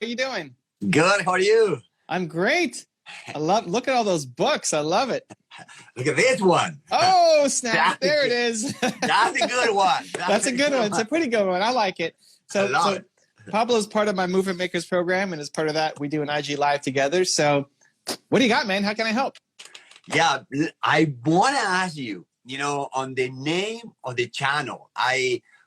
How you doing? Good. How are you? I'm great. Look at all those books. I love it. Look at this one. Oh, snap. That's a There it good, is. that's a good one. That's a good one. It's a pretty good one. I like it. I So, love so it. Pablo's part of my Movement Makers program, and as part of that, we do an IG Live together. So what do you got, man? How can I help? Yeah, I want to ask you, on the name of the channel.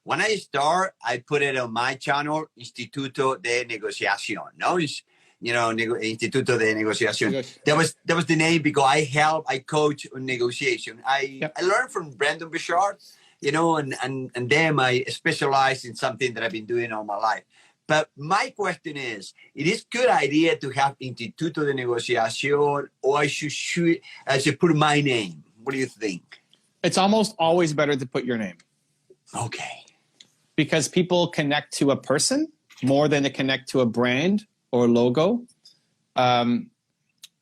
When I start, I put it on my channel, Instituto de Negociación. No, Instituto de Negociación. That was the name because I coach on negotiation. I learned from Brandon Bouchard, and then I specialize in something that I've been doing all my life. But my question is, it is good idea to have Instituto de Negociación, or I should put my name. What do you think? It's almost always better to put your name. Okay. Because people connect to a person more than they connect to a brand or logo.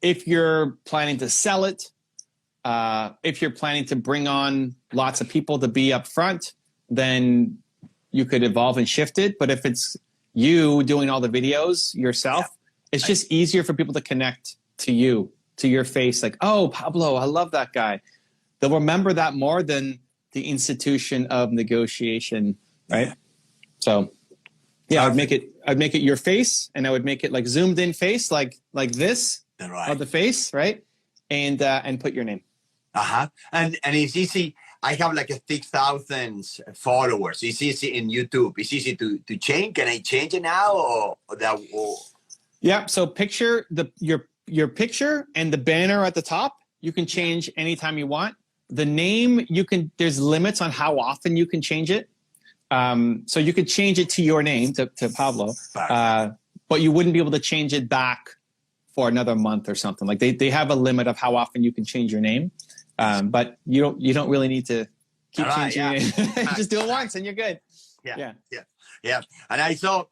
If you're planning to sell it, if you're planning to bring on lots of people to be up front, then you could evolve and shift it. But if it's you doing all the videos yourself, it's just easier for people to connect to you, to your face. Like, oh, Pablo, I love that guy. They'll remember that more than the institution of negotiation, right? So yeah, I'd make it your face, and I would make it like zoomed in face, like this of the face, right? And put your name. And it's easy. I have like 6,000 followers. It's easy in YouTube. It's easy to change. Can I change it now or that? Yeah. So picture your picture and the banner at the top. You can change anytime you want. The name there's limits on how often you can change it. So you could change it to your name, to Pablo, but you wouldn't be able to change it back for another month or something. Like they have a limit of how often you can change your name. But you don't really need to keep changing your name. Just do it once and you're good. Yeah. And I saw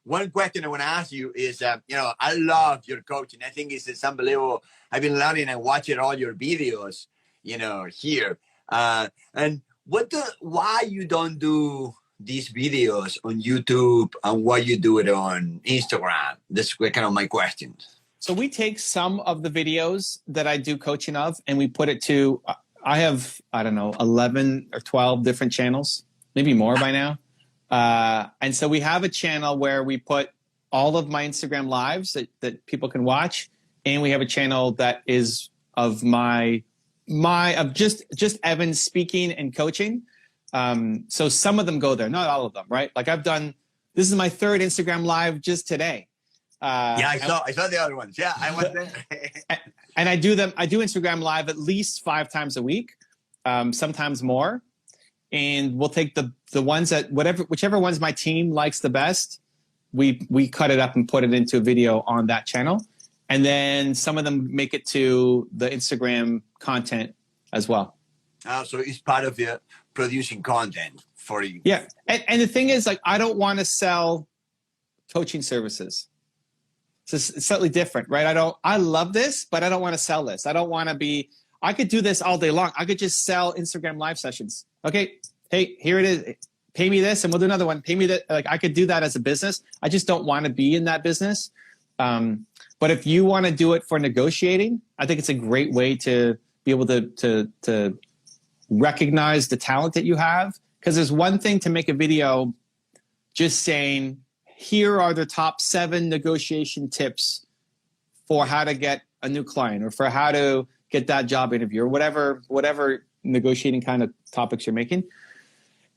one question I want to ask you is, I love your coaching. I think it's unbelievable. I've been learning and watching all your videos, here. And why you don't do these videos on YouTube and why you do it on Instagram? That's kind of my question. So we take some of the videos that I do coaching of, and we put it to, I have, 11 or 12 different channels, maybe more by now. And so we have a channel where we put all of my Instagram lives that people can watch. And we have a channel that is of just Evan speaking and coaching. So some of them go there, not all of them, right? Like this is my third Instagram live just today. I saw the other ones. Yeah, I was there. And I do Instagram live at least 5 times a week, sometimes more. And we'll take the ones that whichever ones my team likes the best, we cut it up and put it into a video on that channel. And then some of them make it to the Instagram content as well. So it's part of your producing content for you. Yeah. And the thing is, like, I don't want to sell coaching services. So it's slightly different, right? I love this, but I don't want to sell this. I could do this all day long. I could just sell Instagram live sessions. Okay. Hey, here it is. Pay me this and we'll do another one. Pay me that. Like, I could do that as a business. I just don't want to be in that business. But if you want to do it for negotiating, I think it's a great way to be able to recognize the talent that you have. Because there's one thing to make a video just saying, here are the top 7 negotiation tips for how to get a new client or for how to get that job interview or whatever negotiating kind of topics you're making.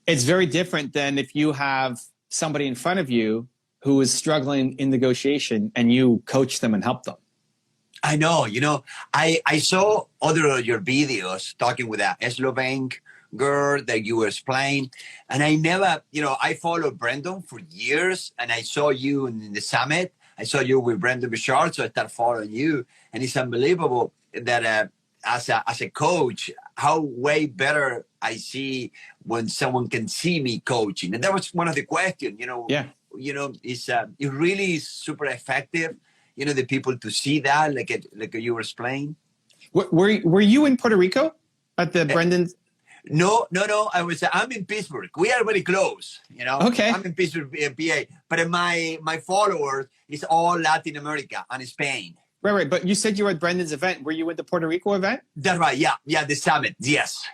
It's very different than if you have somebody in front of you who is struggling in negotiation and you coach them and help them. I know, I saw other of your videos talking with that Slovene girl that you were playing, and I never, I followed Brandon for years, and I saw you in the summit. I saw you with Brandon Bouchard, so I started following you, and it's unbelievable that as a coach, how way better I see when someone can see me coaching, and that was one of the questions. It's really super effective. The people to see that, like you were explaining. Were you in Puerto Rico at the Brendan? No. I'm in Pittsburgh. We are very close. You know. Okay. I'm in Pittsburgh, PA. But my followers is all Latin America and Spain. Right. But you said you were at Brendan's event. Were you at the Puerto Rico event? That's right. Yeah. The summit. Yes.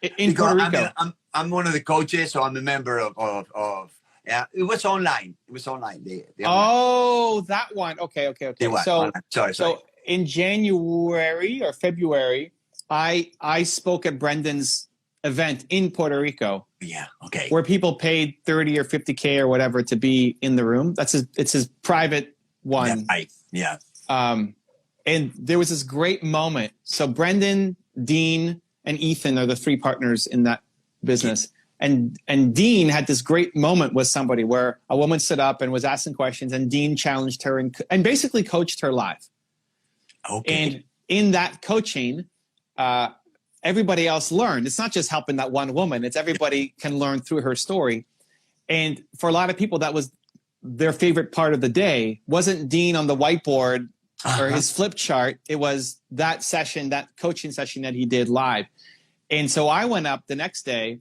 In Because Puerto Rico. I'm one of the coaches, so I'm a member of. Yeah. It was online. The online. Oh, that one. Okay. So Sorry. So in January or February, I spoke at Brendan's event in Puerto Rico. Yeah. Okay. Where people paid 30 or 50K or whatever to be in the room. It's his private one. Yeah. Right. Yeah. And there was this great moment. So Brendan, Dean, and Ethan are the three partners in that business. And Dean had this great moment with somebody where a woman stood up and was asking questions, and Dean challenged her and basically coached her live. Okay. And in that coaching, everybody else learned. It's not just helping that one woman. It's everybody can learn through her story. And for a lot of people, that was their favorite part of the day. Wasn't Dean on the whiteboard or his flip chart. It was that session, that coaching session that he did live. And so I went up the next day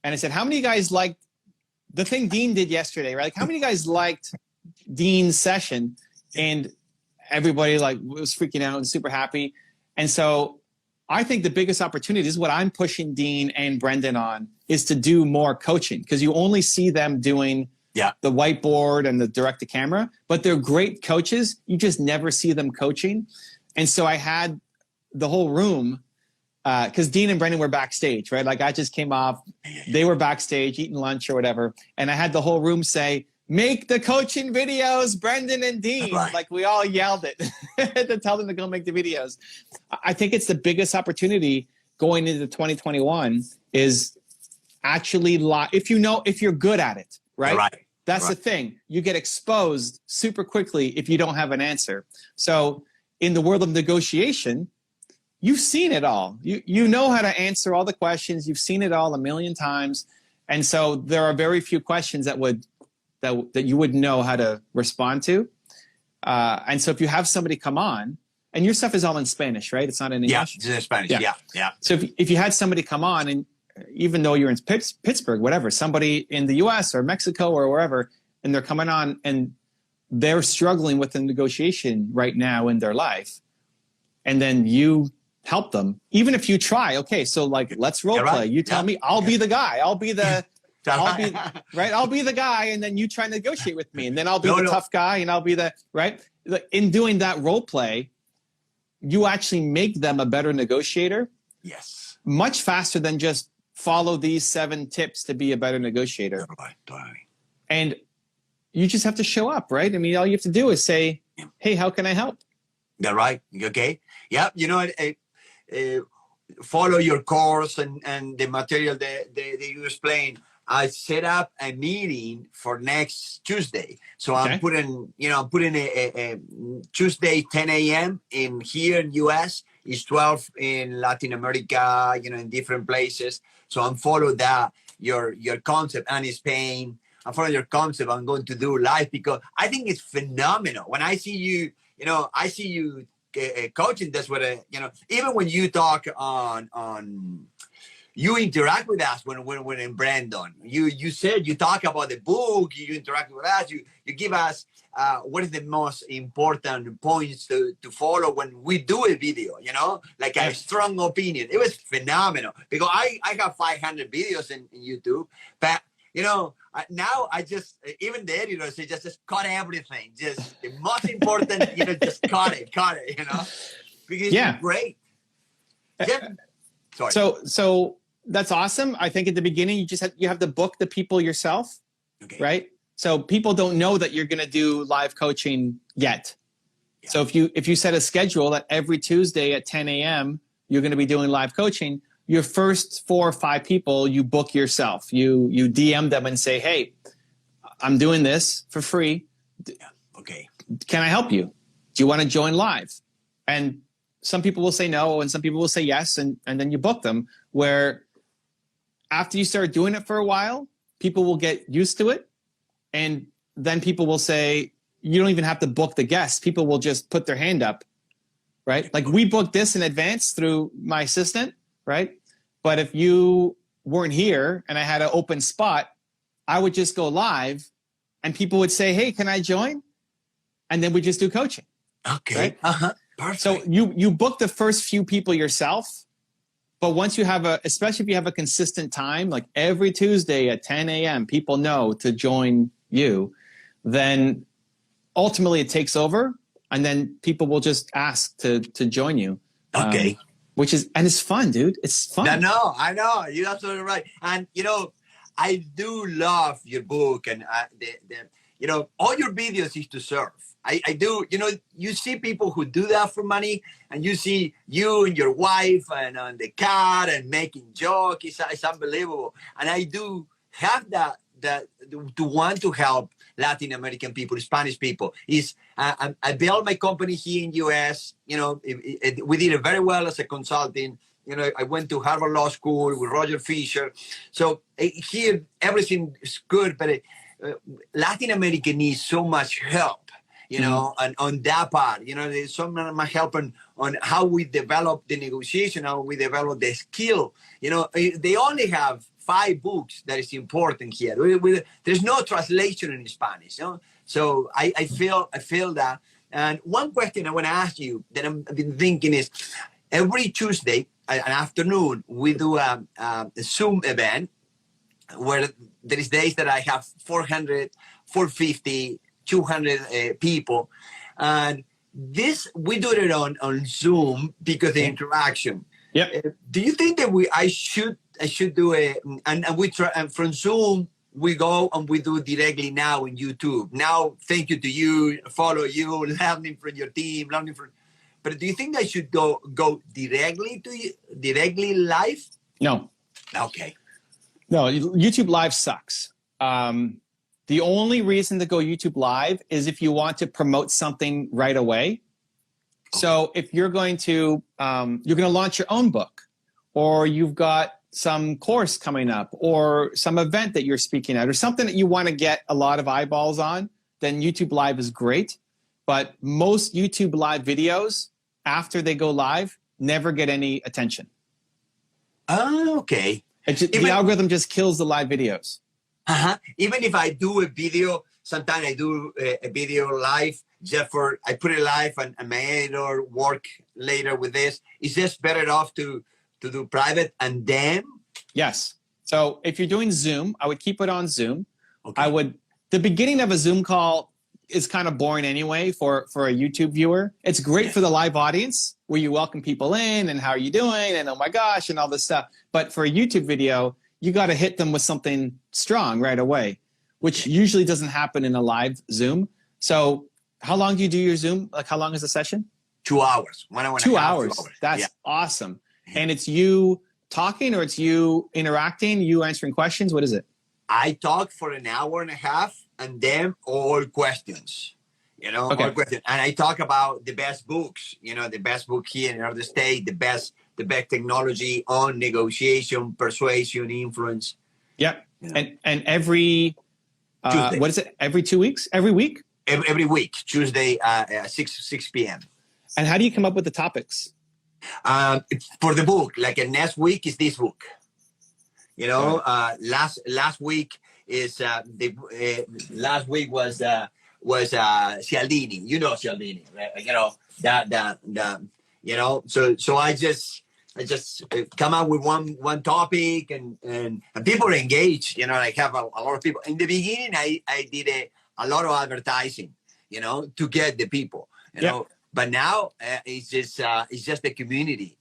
and I said, how many of you guys liked the thing Dean did yesterday, right? Like, how many of you guys liked Dean's session? And everybody was freaking out and super happy. And so I think the biggest opportunity, this is what I'm pushing Dean and Brendan on, is to do more coaching, because you only see them doing the whiteboard and the direct to camera, but they're great coaches. You just never see them coaching. And so I had the whole room, because Dean and Brendan were backstage, right? Like, I just came off, they were backstage eating lunch or whatever. And I had the whole room say, make the coaching videos, Brendan and Dean. Right. Like, we all yelled it to tell them to go make the videos. I think it's the biggest opportunity going into 2021 is actually if you're good at it, right? Right. That's the thing. You get exposed super quickly if you don't have an answer. So in the world of negotiation, you've seen it all. You know how to answer all the questions. You've seen it all a million times. And so there are very few questions that you wouldn't know how to respond to. And so if you have somebody come on, and your stuff is all in Spanish, right? It's not in English? Yeah, it's in Spanish. Yeah. So if you had somebody come on, and even though you're in Pittsburgh, whatever, somebody in the US or Mexico or wherever, and they're coming on and they're struggling with the negotiation right now in their life, and then you help them, even if you try, okay, so let's role play. Right. You tell me, I'll be the guy. I'll be the guy, and then you try to negotiate with me, and then I'll be the tough guy, and I'll be the right. In doing that role play, you actually make them a better negotiator. Yes. Much faster than just follow these 7 tips to be a better negotiator. Right. And you just have to show up, right? I mean, all you have to do is say, hey, how can I help? Yeah, right. Okay. Yeah. Follow your course and the material that you explained. I set up a meeting for next Tuesday. So okay. I'm putting a Tuesday, 10 a.m. in here in US. It's 12 in Latin America, in different places. So I'm following your concept, and in Spain. I'm following your concept. I'm going to do live because I think it's phenomenal. When I see you, I see you coaching. That's what even when you talk on you interact with us when in Brandon. You said you talk about the book. You interact with us. You give us what is the most important points to follow when we do a video. Like a strong opinion. It was phenomenal because I have 500 videos in YouTube, but now I just, even the editor say just cut everything. Just the most important, just cut it, because it's great. Yeah. Sorry. So that's awesome. I think at the beginning you have to book the people yourself, okay. Right? So people don't know that you're going to do live coaching yet. Yeah. So if you set a schedule that every Tuesday at 10 a.m. you're going to be doing live coaching, your first 4 or 5 people you book yourself. You DM them and say, hey, I'm doing this for free. Yeah. Okay. Can I help you? Do you want to join live? And some people will say no, and some people will say yes, and then you book them. Where after you start doing it for a while, people will get used to it, and then people will say, you don't even have to book the guests. People will just put their hand up, right? Like we booked this in advance through my assistant, right? But if you weren't here and I had an open spot, I would just go live and people would say, hey, can I join? And then we just do coaching. Okay. Right? Perfect. So you book the first few people yourself, but once you have especially if you have a consistent time, like every Tuesday at 10 a.m., people know to join you, then ultimately it takes over and then people will just ask to join you. Okay. And it's fun, dude. It's fun. I know. You're absolutely right. And, I do love your book and all your videos is to serve. I do, you see people who do that for money and you see you and your wife and on the car and making jokes. It's unbelievable. And I do have that to want to help Latin American people, Spanish people. I built my company here in US. We did it very well as a consulting. I went to Harvard Law School with Roger Fisher. So here everything is good, but Latin America needs so much help. And on that part, there's so much help on how we develop the negotiation, how we develop the skill. They only have 5 books that is important here. There's no translation in Spanish. So I feel that. And one question I want to ask you that I've been thinking is, every Tuesday an afternoon, we do a Zoom event where there is days that I have 400, 450, 200 people. And this, we do it on Zoom because the interaction. Yep. Do you think that I should do it? And we try, and from Zoom, we go and we do directly now in YouTube. Now, thank you to you, follow you, learning from your team, but do you think I should go directly to you, directly live? No. Okay. No, YouTube Live sucks. The only reason to go YouTube Live is if you want to promote something right away. Okay. So if you're going to launch your own book, or you've got some course coming up, or some event that you're speaking at, or something that you want to get a lot of eyeballs on, then YouTube Live is great. But most YouTube Live videos, after they go live, never get any attention. Oh, okay. The algorithm just kills the live videos. Even if I do a video, sometimes I do a video live I put it live and my editor work later with this. It's just better off to do private and then? Yes. So if you're doing Zoom, I would keep it on Zoom. Okay. The beginning of a Zoom call is kind of boring anyway for a YouTube viewer. It's great for the live audience where you welcome people in and how are you doing and oh my gosh and all this stuff. But for a YouTube video, you got to hit them with something strong right away, which usually doesn't happen in a live Zoom. So how long do you do your Zoom? Like how long is the session? 2 hours. 2 hours. That's awesome. And it's you talking or it's you interacting, you answering questions? What is it? I talk for an hour and a half and then all questions, all questions. And I talk about the best books, the best book here in the state, the best technology on negotiation, persuasion, influence. Yep. And every, what is it? Every 2 weeks? Every week? Every week, Tuesday, 6 p.m. And how do you come up with the topics? For the book, like next week is this book. Last week is last week was Cialdini. Cialdini, right? So I just come up with one topic and people are engaged. I have a lot of people. In the beginning, I did a lot of advertising, to get the people, But now it's just the community,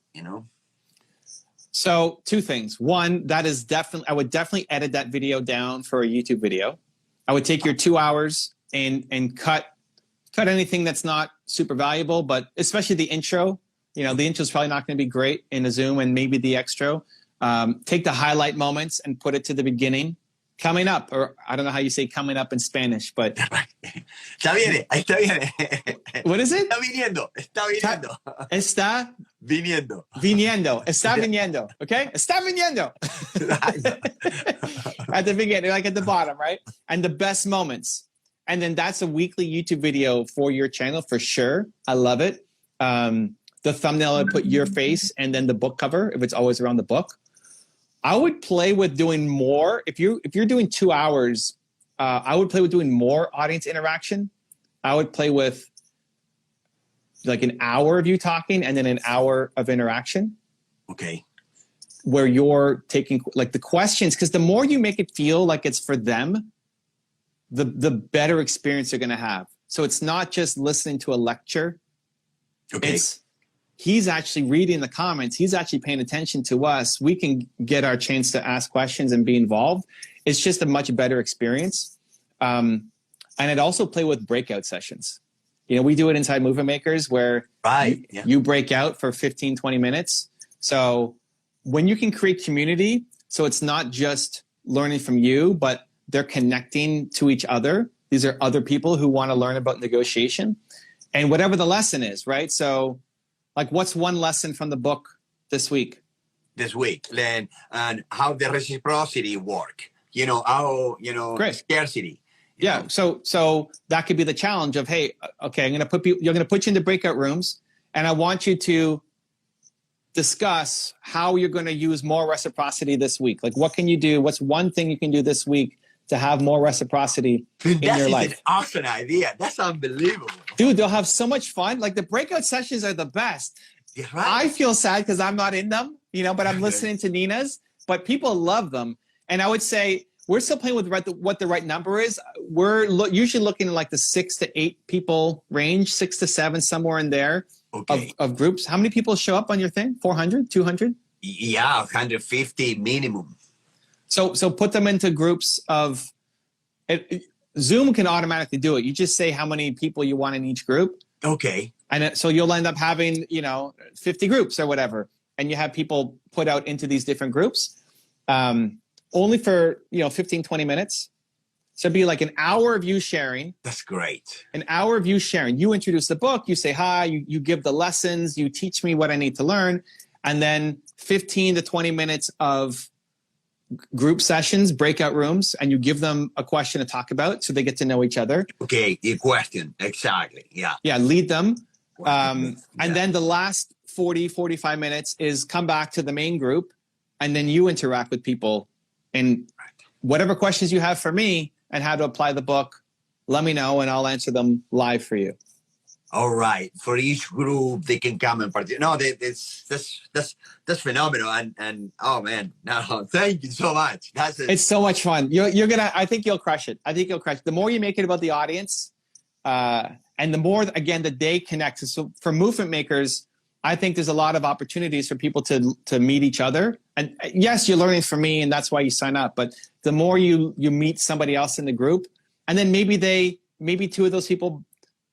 So 2 things. One, I would definitely edit that video down for a YouTube video. I would take your 2 hours and cut anything that's not super valuable, but especially the intro. The intro is probably not going to be great in a Zoom, and maybe the extra. Take the highlight moments and put it to the beginning. Coming up, or I don't know how you say coming up in Spanish, but... Está viene. What is it? Está viniendo. Está viniendo. Está viniendo. Okay? Está viniendo. At the beginning, like at the bottom, right? And the best moments. And then that's a weekly YouTube video for your channel for sure. I love it. The thumbnail, I put your face and then the book cover if it's always around the book. I would play with doing more. If you're doing 2 hours, I would play with doing more audience interaction. I would play with like an hour of you talking and then an hour of interaction. Okay. Where you're taking like the questions, because the more you make it feel like it's for them, the better experience they're going to have. So it's not just listening to a lecture. Okay. He's actually reading the comments. He's actually paying attention to us. We can get our chance to ask questions and be involved. It's just a much better experience. And I'd also play with breakout sessions. You know, we do it inside Movement Makers where you break out for 15, 20 minutes. So when you can create community, so it's not just learning from you, but they're connecting to each other. These are other people who want to learn about negotiation and whatever the lesson is, right? So like what's one lesson from the book this week? Then, and how the reciprocity work, you know, how, you know, Great. Scarcity. Yeah. So that could be the challenge of, hey, okay, you're going to put you into breakout rooms and I want you to discuss how you're going to use more reciprocity this week. Like what can you do? What's one thing you can do this week to have more reciprocity in your life? That's an awesome idea. That's unbelievable. Dude, they'll have so much fun. Like the breakout sessions are the best. Yeah, right. I feel sad because I'm not in them, you know, but I'm listening to Nina's, but people love them. And I would say we're still playing with what the right number is. We're usually looking at like the 6 to 8 people range, 6 to 7, somewhere in there. Okay. Of groups. How many people show up on your thing? 400, 200? Yeah, 150 minimum. So put them into groups of Zoom can automatically do it. You just say how many people you want in each group. Okay. And so you'll end up having, 50 groups or whatever. And you have people put out into these different groups only for, 15, 20 minutes. So it'd be like an hour of you sharing. That's great. An hour of you sharing. You introduce the book, you say hi, you give the lessons, you teach me what I need to learn. And then 15 to 20 minutes of group sessions, breakout rooms, and you give them a question to talk about so they get to know each other. Okay, the question. Exactly. Yeah. Yeah, lead them. And then the last 40, 45 minutes is come back to the main group and then you interact with people. And whatever questions you have for me and how to apply the book, let me know and I'll answer them live for you. All right. For each group, they can come and participate. No, that's phenomenal. And oh man, no, thank you so much. It's so much fun. I think you'll crush it. The more you make it about the audience, and the more, again, the day connects. So for Movement Makers, I think there's a lot of opportunities for people to meet each other. And yes, you're learning from me and that's why you sign up. But the more you meet somebody else in the group, and then maybe 2 of those people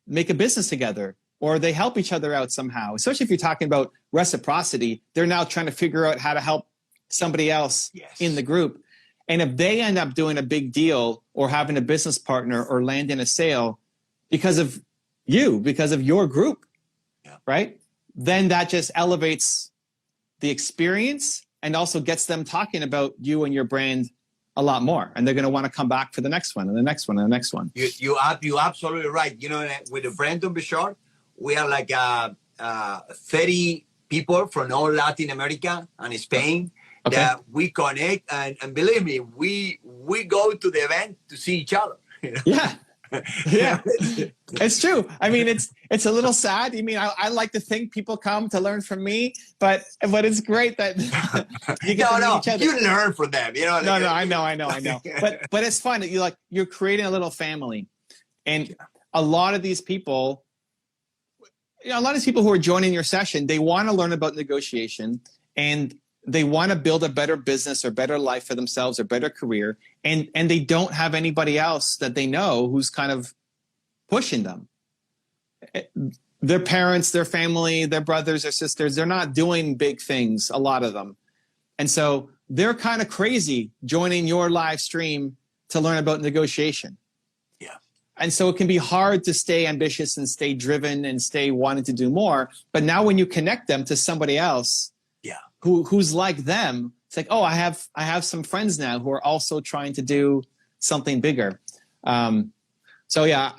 make a business together or they help each other out somehow, especially if you're talking about reciprocity. They're now trying to figure out how to help somebody else in the group. And if they end up doing a big deal or having a business partner or landing a sale because of your group, right? Then that just elevates the experience and also gets them talking about you and your brand a lot more. And they're going to want to come back for the next one and the next one and the next one. You're absolutely right. With the Brandon Bouchard, we are like 30 people from all Latin America and Spain that we connect. And believe me, we go to the event to see each other. Yeah. Yeah, it's true. I mean, it's a little sad. I mean, I like to think people come to learn from me, but it's great that you get to meet each other. You learn from them. No, I know. But it's fun. You're creating a little family, and a lot of these people, who are joining your session, they want to learn about negotiation and they want to build a better business or better life for themselves or better career. And they don't have anybody else that they know who's kind of pushing them. Their parents, their family, their brothers or sisters, they're not doing big things, a lot of them. And so they're kind of crazy joining your live stream to learn about negotiation. Yeah. And so it can be hard to stay ambitious and stay driven and stay wanting to do more. But now when you connect them to somebody else, who's like them, it's like, oh, I have some friends now who are also trying to do something bigger. So yeah,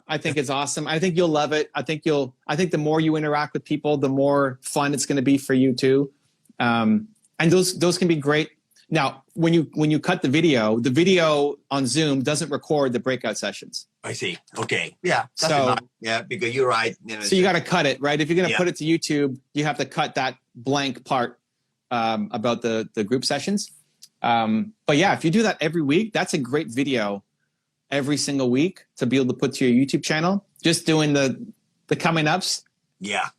I think it's awesome. I think you'll love it. I think the more you interact with people, the more fun it's going to be for you too. And those can be great. Now, when you cut the video on Zoom doesn't record the breakout sessions. I see. Okay. Yeah. So yeah, because you're right. You know, so you got to cut it, right? If you're going to put it to YouTube, you have to cut that blank part about the group sessions. But yeah, if you do that every week, that's a great video every single week to be able to put to your YouTube channel. Just doing the coming ups. Yeah.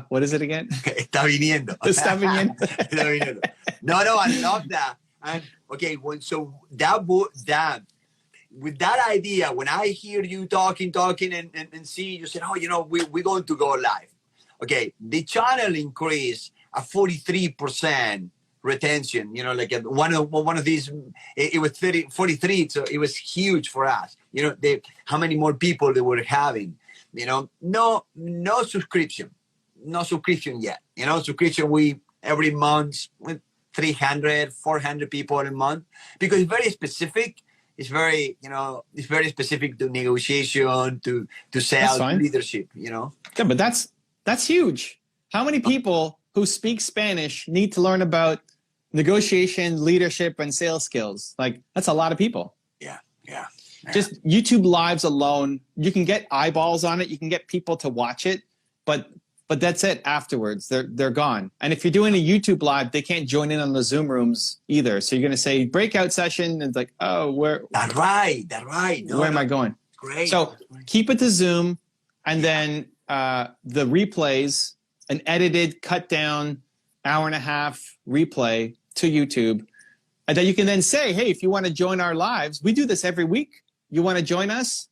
What is it again? Está viniendo. Está viniendo. Está viniendo. No, I love that. And okay, so with that idea, when I hear you talking and see you said, oh, you know, we're going to go live. Okay, the channel increased a 43% retention. You know, like one of these, it was 43, so it was huge for us. You know, how many more people they were having. You know, no subscription yet. You know, subscription we every month with 300, 400 people a month because it's very specific. It's very specific to negotiation, to sales, leadership. You know. Yeah, but that's huge. How many people who speak Spanish need to learn about negotiation, leadership, and sales skills? Like that's a lot of people. Yeah. Just YouTube lives alone, you can get eyeballs on it, you can get people to watch it, but that's it afterwards. They're gone. And if you're doing a YouTube live, they can't join in on the Zoom rooms either. So you're going to say breakout session, and it's like, oh, where? That's right. Where am I going? Great. So keep it to Zoom, and then the replays, an edited, cut down, hour and a half replay to YouTube. And then you can then say, hey, if you want to join our lives, we do this every week. You want to join us?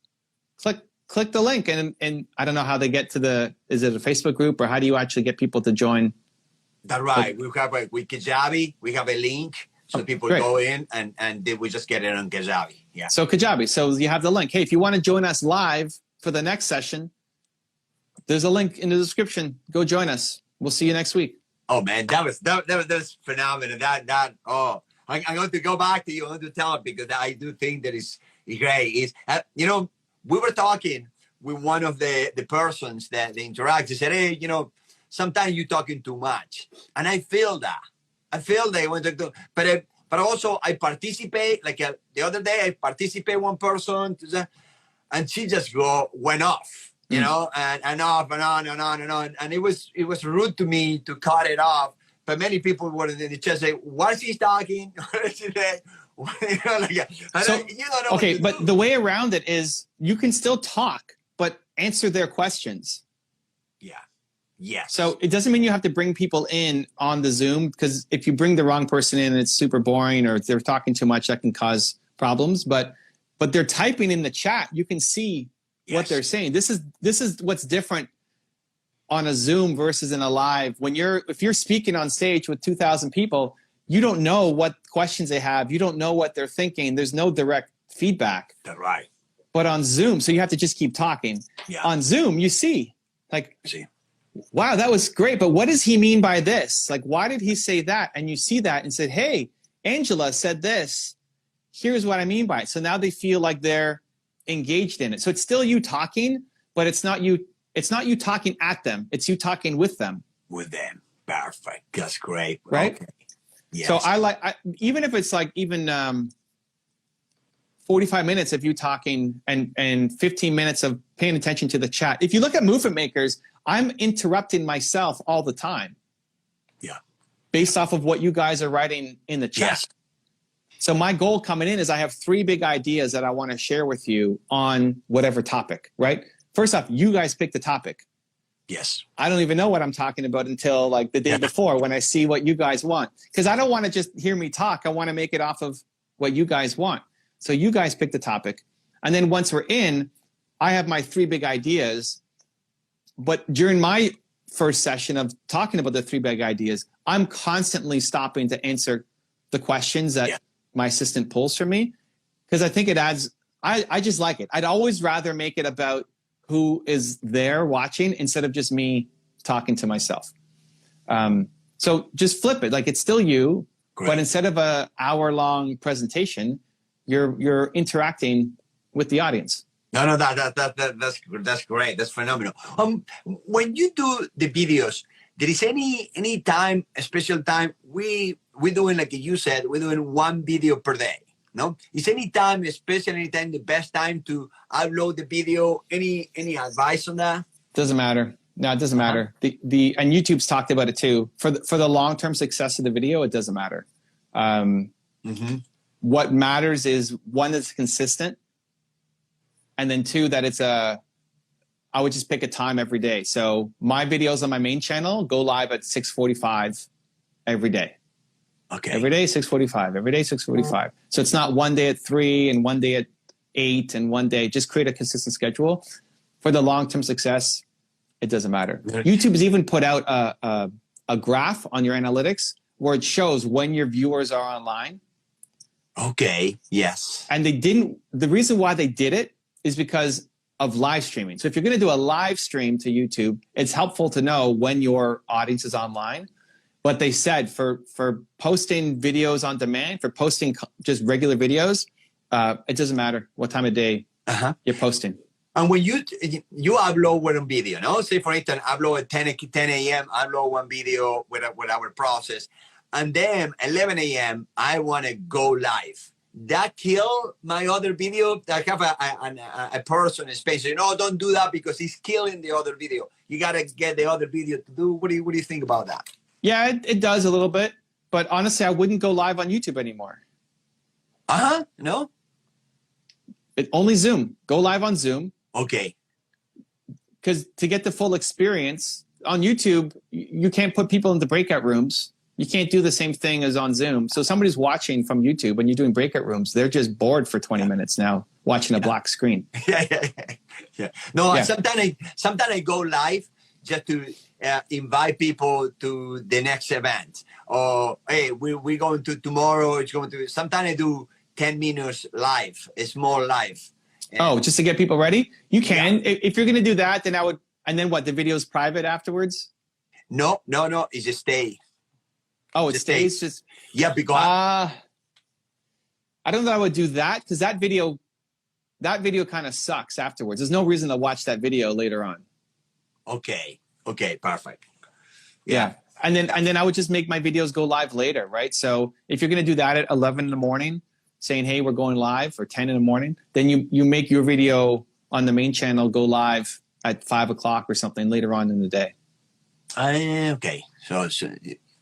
Click the link. And I don't know how they get to is it a Facebook group or how do you actually get people to join? That's right. We have with Kajabi, we have a link. So people go in and we just get it on Kajabi. Yeah. So Kajabi. So you have the link. Hey, if you want to join us live for the next session, there's a link in the description. Go join us. We'll see you next week. Oh man, that was phenomenal. I'm going to go back to you. I'm going to tell it because I do think that is great. You know, we were talking with one of the persons that they interact. He said, hey, you know, sometimes you're talking too much. And I feel that. But also I participate, like the other day I participate one person and she just went off, you know, and off and on and on and on. And it was rude to me to cut it off. But many people were in the chat say, what is he talking? Okay, but the way around it is you can still talk, but answer their questions. Yeah. Yes. So it doesn't mean you have to bring people in on the Zoom, because if you bring the wrong person in, it's super boring, or if they're talking too much, that can cause problems. But they're typing in the chat. You can see what they're saying. This is what's different on a Zoom versus in a live. If you're speaking on stage with 2,000 people, you don't know what questions they have. You don't know what they're thinking. There's no direct feedback. That's right. But on Zoom, so you have to just keep talking. Yeah. On Zoom, you see, like, wow, that was great. But what does he mean by this? Like, why did he say that? And you see that and said, hey, Angela said this. Here's what I mean by it. So now they feel like they're engaged in it. So it's still you talking, but it's not you talking at them. It's you talking with them. With them. Perfect. That's great. Right? Okay. Yes. So even if it's like 45 minutes of you talking and 15 minutes of paying attention to the chat. If you look at Movement Makers, I'm interrupting myself all the time. Yeah. Based off of what you guys are writing in the chat. Yes. So my goal coming in is I have 3 big ideas that I want to share with you on whatever topic, right? First off, you guys pick the topic. Yes. I don't even know what I'm talking about until like the day before when I see what you guys want. Because I don't want to just hear me talk. I want to make it off of what you guys want. So you guys pick the topic. And then once we're in, I have my 3 big ideas. But during my first session of talking about the 3 big ideas, I'm constantly stopping to answer the questions that my assistant pulls from me. Because I think it adds, I just like it. I'd always rather make it about who is there watching instead of just me talking to myself. So just flip it. Like it's still you, but instead of an hour-long presentation, you're interacting with the audience. No, that's great. That's phenomenal. When you do the videos, there is any time, a special time we're doing, like you said, we're doing one video per day. No, is any time, especially any time, the best time to upload the video? Any advice on that? Doesn't matter. No, it doesn't matter. And YouTube's talked about it too. For the long-term success of the video, it doesn't matter. What matters is, one, it's consistent, and then two, that it's I would just pick a time every day. So my videos on my main channel go live at 6:45 every day. Okay. Every day 6:45. Every day 6:45. So it's not one day at 3 and one day at 8 and one day. Just create a consistent schedule. For the long-term success, it doesn't matter. YouTube's even put out a graph on your analytics where it shows when your viewers are online. Okay. Yes. And the reason why they did it is because of live streaming. So if you're going to do a live stream to YouTube, it's helpful to know when your audience is online. But they said for posting videos on demand, for posting just regular videos, it doesn't matter what time of day you're posting. And when you upload one video, no? Say for instance, upload at 10 a.m., upload one video with our process, and then 11 a.m. I want to go live. That kill my other video. I have a person in space. So, no, don't do that because he's killing the other video. You gotta get the other video to do. What do you think about that? Yeah, it does a little bit, but honestly, I wouldn't go live on YouTube anymore. No. Only Zoom. Go live on Zoom. Okay. Because to get the full experience on YouTube, you can't put people into breakout rooms. You can't do the same thing as on Zoom. So somebody's watching from YouTube when you're doing breakout rooms, they're just bored for 20 minutes now watching a black screen. Yeah. No, sometimes I go live just to invite people to the next event. Or, hey, we're going to tomorrow. It's going to. Sometimes I do 10 minutes live, a small live. Just to get people ready? You can. Yeah. If you're going to do that, then I would. And then what? The video's private afterwards? No. It just stays. Oh, it stays just. Yeah, because I don't know that I would do that, because that video kind of sucks afterwards. There's no reason to watch that video later on. Okay, perfect. Yeah. And then I would just make my videos go live later, right? So if you're going to do that at 11 in the morning, saying, hey, we're going live, or 10 in the morning, then you make your video on the main channel go live at 5 o'clock or something later on in the day. Okay. So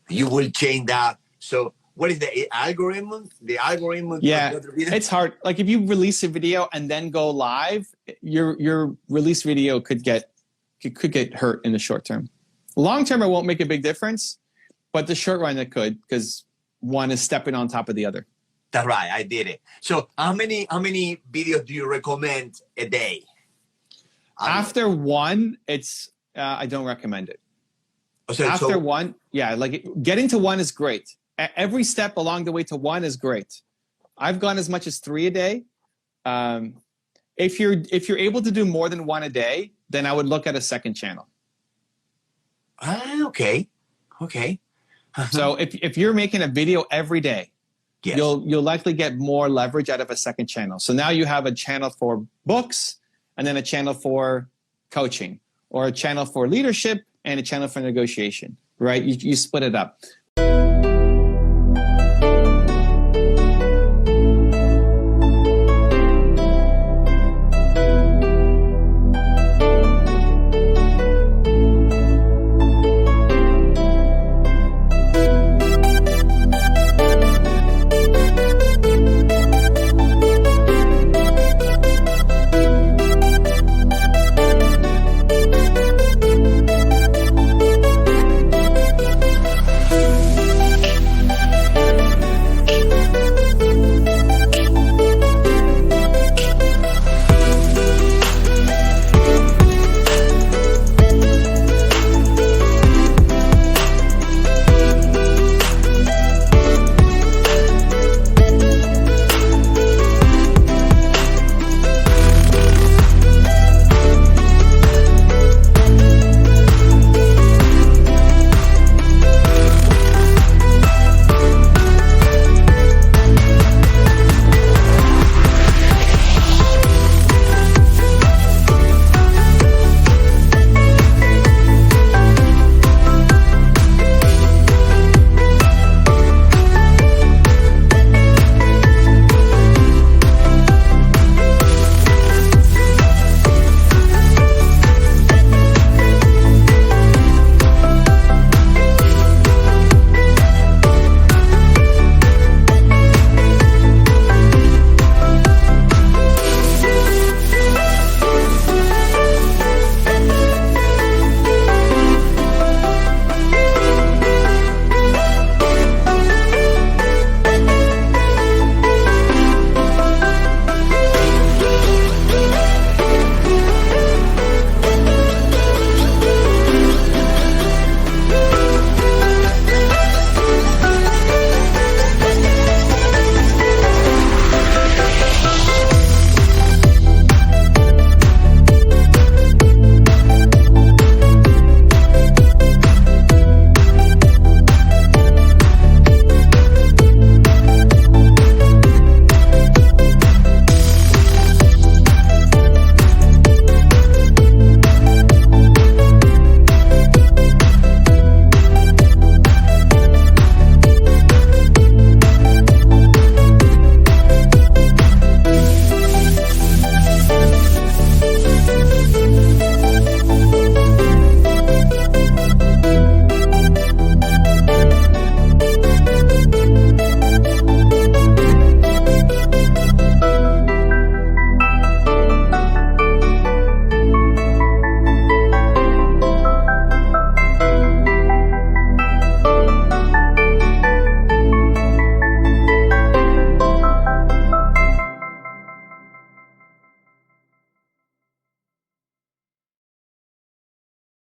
you will change that. So what is the algorithm? The algorithm? Yeah, it's hard. Like if you release a video and then go live, your release video could get hurt in the short term. Long term, it won't make a big difference, but the short run it could, because one is stepping on top of the other. That's right. I did it. So how many videos do you recommend a day? After one, I don't recommend it. After one, yeah, like getting to one is great. Every step along the way to one is great. I've gone as much as 3 a day. If you're able to do more than one a day, then I would look at a second channel. Okay. So if you're making a video every day, yes, you'll likely get more leverage out of a second channel. So now you have a channel for books, and then a channel for coaching, or a channel for leadership, and a channel for negotiation, right? You split it up.